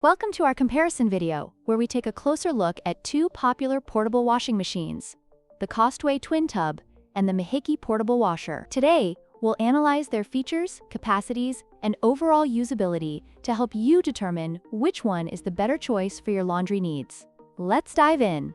Welcome to our comparison video, where we take a closer look at two popular portable washing machines, the COSTWAY Twin Tub and the Mihiki Portable Washer. Today, we'll analyze their features, capacities, and overall usability to help you determine which one is the better choice for your laundry needs. Let's dive in.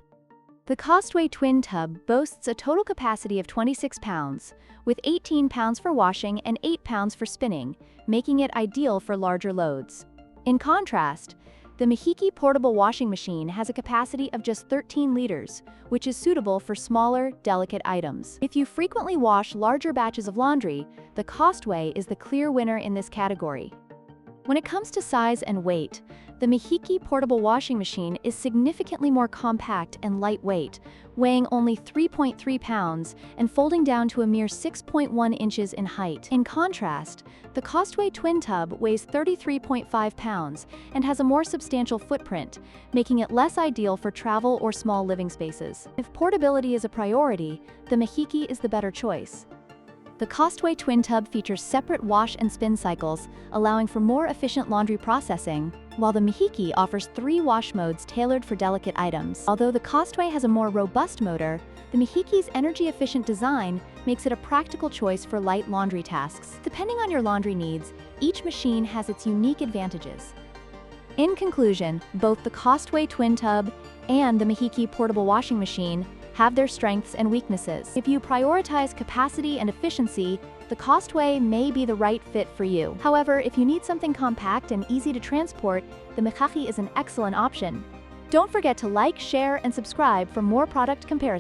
The COSTWAY Twin Tub boasts a total capacity of 26 pounds, with 18 pounds for washing and 8 pounds for spinning, making it ideal for larger loads. In contrast, the Mihiki portable washing machine has a capacity of just 13 liters, which is suitable for smaller, delicate items. If you frequently wash larger batches of laundry, the COSTWAY is the clear winner in this category. When it comes to size and weight, the Mihiki portable washing machine is significantly more compact and lightweight, weighing only 3.3 pounds and folding down to a mere 6.1 inches in height. In contrast, the COSTWAY Twin Tub weighs 33.5 pounds and has a more substantial footprint, making it less ideal for travel or small living spaces. If portability is a priority, the Mihiki is the better choice. The COSTWAY Twin Tub features separate wash and spin cycles, allowing for more efficient laundry processing, while the Mihiki offers 3 wash modes tailored for delicate items. Although the COSTWAY has a more robust motor, the Mihiki's energy-efficient design makes it a practical choice for light laundry tasks. Depending on your laundry needs, each machine has its unique advantages. In conclusion, both the COSTWAY Twin Tub and the Mihiki portable washing machine have their strengths and weaknesses. If you prioritize capacity and efficiency, the COSTWAY may be the right fit for you. However, if you need something compact and easy to transport, the Mihiki is an excellent option. Don't forget to like, share, and subscribe for more product comparisons.